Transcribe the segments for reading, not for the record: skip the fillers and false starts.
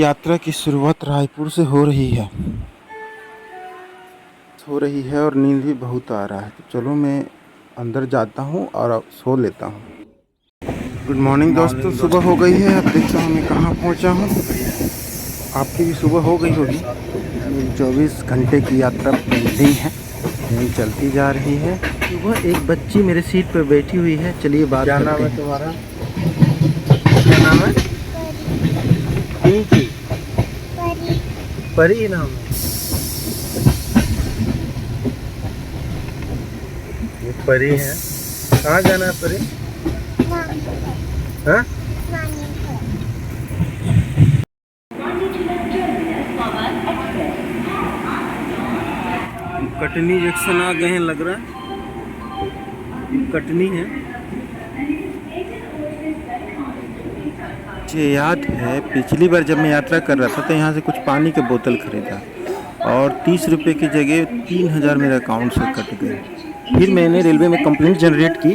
यात्रा की शुरुआत रायपुर से हो रही है और नींद भी बहुत आ रहा है। तो चलो मैं अंदर जाता हूँ और सो लेता हूँ। गुड मॉर्निंग दोस्तों, सुबह हो गई है। अब देखता हूँ मैं कहाँ पहुँचा हूँ। आपकी भी सुबह हो गई होगी। मेरी 24 घंटे की यात्रा पेंडिंग है, ट्रेन चलती जा रही है। सुबह एक बच्ची मेरे सीट पर बैठी हुई है। चलिए बात करते हैं। क्या नाम है तुम्हारा? क्या नाम है? पिंकी। परी नाम है। ये परी है। कहाँ जाना है परी? हाँ? कटनी जंक्शन आ गए हैं लग रहा है। कटनी है। मुझे याद है पिछली बार जब मैं यात्रा कर रहा था तो यहाँ से कुछ पानी के बोतल खरीदा और 30 रुपये की जगह 3000 मेरे अकाउंट से कट गए। फिर मैंने रेलवे में कंप्लेंट जनरेट की,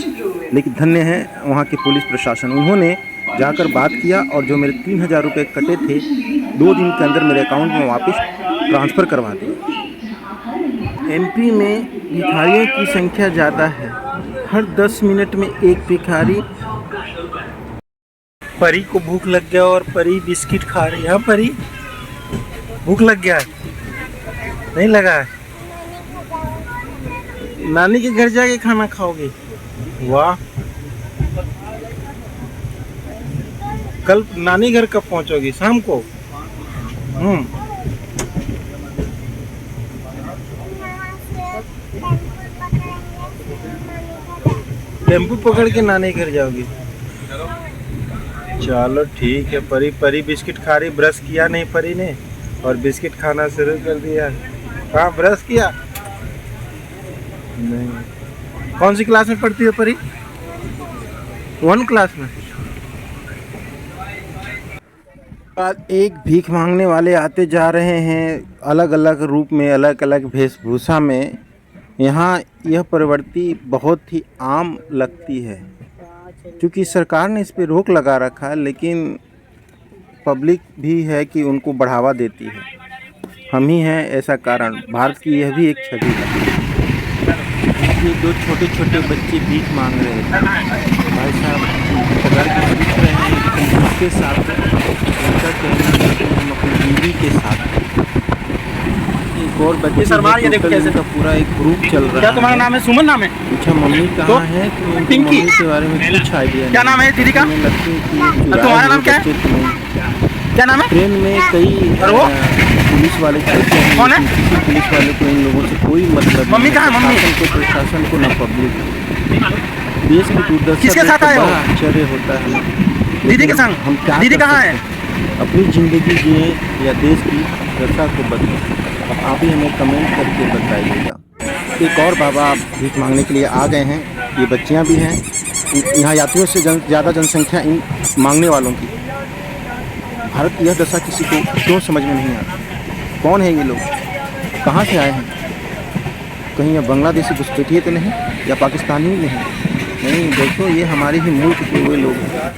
लेकिन धन्य है वहाँ के पुलिस प्रशासन, उन्होंने जाकर बात किया और जो मेरे 3000 रुपये कटे थे 2 दिन के अंदर मेरे अकाउंट में वापस ट्रांसफ़र करवा दिया। एमपी में भिखारियों की संख्या ज़्यादा है। हर 10 मिनट में एक भिखारी। परी को भूख लग गया और परी बिस्किट खा रही है। हाँ परी, भूख लग गया है? नहीं लगा है? नानी के घर जाके खाना खाओगे? वाह। कल नानी घर कब पहुंचोगी? शाम को? टेम्पू पकड़ के नानी घर जाओगी? चलो ठीक है। परी बिस्किट खा रही। ब्रश किया नहीं परी ने और बिस्किट खाना शुरू कर दिया। हाँ, ब्रश किया नहीं। कौन सी क्लास में पढ़ती हो परी? 1 क्लास में। बाद एक भीख मांगने वाले आते जा रहे हैं, अलग अलग रूप में, अलग अलग वेशभूषा में। यहाँ यह प्रवृत्ति बहुत ही आम लगती है क्योंकि सरकार ने इस पे रोक लगा रखा है, लेकिन पब्लिक भी है कि उनको बढ़ावा देती है। हम ही हैं ऐसा कारण। भारत की यह भी एक छवि है। ये 2 छोटे छोटे बच्चे भीख मांग रहे हैं। भाई साहब पकड़ के पूछ रहे हैं कि तुम किसके साथ हो? उनका कहना है कि हम अपनी बीवी के साथ। एक और बच्चे का पूरा एक ग्रुप चल रहा है। क्या तुम्हारा नाम है? सुमन नाम है? पूछा मम्मी कहाँ है तो उनकी मम्मी के बारे में कुछ आइडिया। क्या नाम है दीदी का? तुम्हारा नाम क्या है? क्या नाम है? ट्रेन में कई पुलिस वाले चलते हैं। कौन है? पुलिस वाले को इन लोगों से कोई मतलब। मम्मी कहाँ है? मम्मी को, प्रशासन को, ना पब्लिक। देश की दुर्दशा किसके साथ आए हो? आश्चर्य होता है। दीदी के संग। हम क्या दीदी कहाँ है? अपनी ज़िंदगी जिए या देश की दशा को बदलें? आप ही हमें कमेंट करके बताइएगा। एक और बाबा भीख मांगने के लिए आ गए हैं। ये बच्चियां भी हैं। यहाँ यात्रियों से ज़्यादा जनसंख्या इन मांगने वालों की। भारत की यह दशा किसी को क्यों समझ में नहीं आती? कौन है ये लोग? कहाँ से आए हैं? कहीं ये बांग्लादेशी घुसपैठिए तो नहीं या पाकिस्तानी नहीं? देखो ये हमारे ही मुल्क के हुए लोग हैं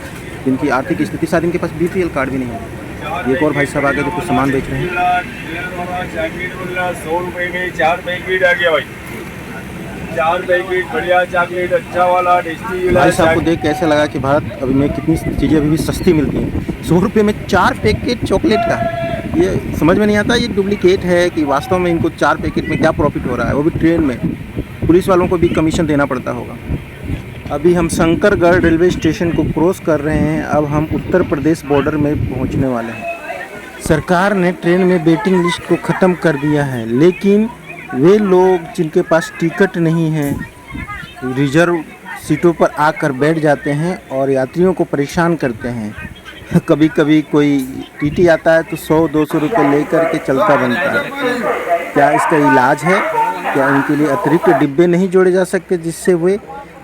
जिनकी आर्थिक स्थिति, शायद इनके पास BPL कार्ड भी नहीं है। एक और भाई साहब आगे जो कुछ सामान बेच रहे हैं। 100 रुपए में 4 पैकेट आ गया भाई। 4 पैकेट बढ़िया चॉकलेट, अच्छा वाला टेस्टी। भाई साहब को देख कैसे लगा कि भारत अभी में कितनी चीज़ें अभी भी सस्ती मिलती हैं। 100 रुपये में 4 पैकेट चॉकलेट का। ये समझ में नहीं आता ये डुप्लीकेट है कि वास्तव में इनको 4 पैकेट में क्या प्रॉफिट हो रहा है, वो भी ट्रेन में। पुलिस वालों को भी कमीशन देना पड़ता होगा। अभी हम शंकरगढ़ रेलवे स्टेशन को क्रॉस कर रहे हैं। अब हम उत्तर प्रदेश बॉर्डर में पहुंचने वाले हैं। सरकार ने ट्रेन में वेटिंग लिस्ट को ख़त्म कर दिया है, लेकिन वे लोग जिनके पास टिकट नहीं है रिजर्व सीटों पर आकर बैठ जाते हैं और यात्रियों को परेशान करते हैं। कभी कभी कोई टीटी आता है तो 100-200 रुपये लेकर के चलता बनता है। क्या इसका इलाज है? क्या इनके लिए अतिरिक्त डिब्बे नहीं जोड़े जा सकते जिससे वे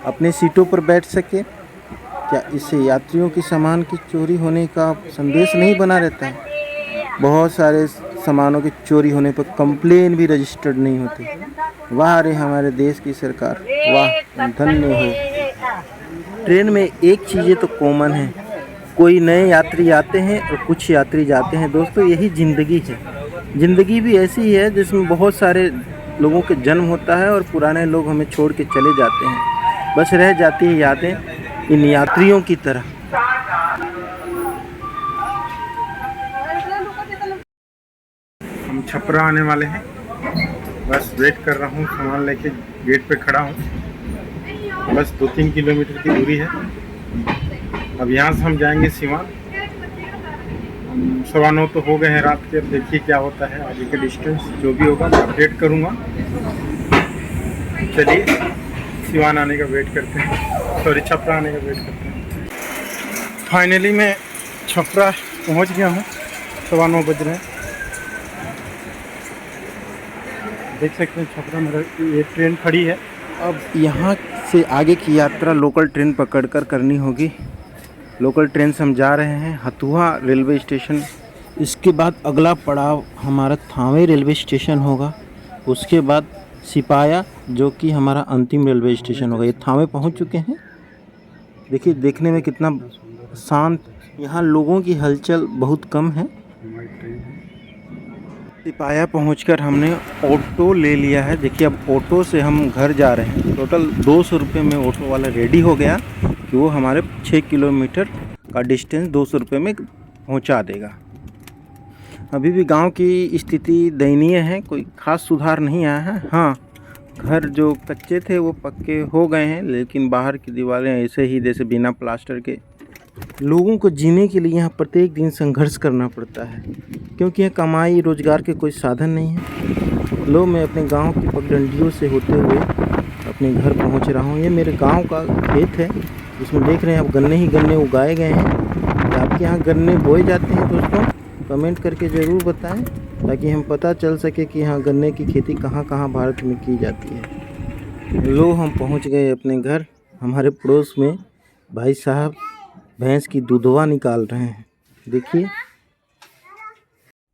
अपने सीटों पर बैठ सके? क्या इससे यात्रियों की सामान की चोरी होने का संदेश नहीं बना रहता है? बहुत सारे सामानों की चोरी होने पर कंप्लेन भी रजिस्टर्ड नहीं होती। वाह रे हमारे देश की सरकार, वाह, धन्य हो। ट्रेन में एक चीज़ें तो कॉमन है, कोई नए यात्री आते हैं और कुछ यात्री जाते हैं। दोस्तों यही ज़िंदगी है। ज़िंदगी भी ऐसी ही है जिसमें बहुत सारे लोगों के जन्म होता है और पुराने लोग हमें छोड़ के चले जाते हैं। बस रह जाती है यादें इन यात्रियों की तरह। हम छपरा आने वाले हैं, बस वेट कर रहा हूँ, सामान लेके गेट पे खड़ा हूँ। बस 2-3 किलोमीटर की दूरी है। अब यहाँ से हम जाएंगे सिवान। 9:15 तो हो गए हैं रात के। अब देखिए क्या होता है, आगे का डिस्टेंस जो भी होगा मैं अपडेट करूँगा। चलिए सिवान आने का वेट करते हैं, सॉरी छपरा आने का वेट करते हैं। फाइनली मैं छपरा पहुँच गया हूँ। 9:15 बज रहे हैं। देख सकते हैं छपरा मेरा ये ट्रेन खड़ी है। अब यहाँ से आगे की यात्रा लोकल ट्रेन पकड़कर करनी होगी। लोकल ट्रेन से हम जा रहे हैं हथुआ रेलवे स्टेशन। इसके बाद अगला पड़ाव हमारा थावे रेलवे स्टेशन होगा। उसके बाद सिपाया, जो कि हमारा अंतिम रेलवे स्टेशन होगा। ये थावे पहुँच चुके हैं। देखिए देखने में कितना शांत, यहाँ लोगों की हलचल बहुत कम है। सिपाया पहुंचकर हमने ऑटो ले लिया है। देखिए अब ऑटो से हम घर जा रहे हैं। टोटल 200 रुपये में ऑटो वाला रेडी हो गया कि वो हमारे 6 किलोमीटर का डिस्टेंस 200 रुपये में पहुंचा देगा। अभी भी गांव की स्थिति दयनीय है, कोई ख़ास सुधार नहीं आया है। हाँ, घर जो कच्चे थे वो पक्के हो गए हैं, लेकिन बाहर की दीवारें ऐसे ही जैसे बिना प्लास्टर के। लोगों को जीने के लिए यहाँ प्रत्येक दिन संघर्ष करना पड़ता है, क्योंकि यहाँ कमाई रोजगार के कोई साधन नहीं है। लो मैं अपने गांव की पगडंडियों से होते हुए अपने घर पहुंच रहा हूँ। ये मेरे गांव का खेत है, जिसमें देख रहे हैं आप गन्ने ही गन्ने उगाए गए हैं। क्या आपके यहाँ गन्ने बोए जाते हैं दोस्तों? कमेंट करके ज़रूर बताएं, ताकि हम पता चल सके कि यहाँ गन्ने की खेती कहाँ कहाँ भारत में की जाती है। लो हम पहुँच गए अपने घर। हमारे पड़ोस में भाई साहब भैंस की दूधवा निकाल रहे हैं, देखिए।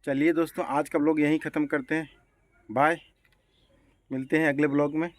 चलिए दोस्तों, आज का ब्लॉग यहीं ख़त्म करते हैं। बाय, मिलते हैं अगले ब्लॉग में।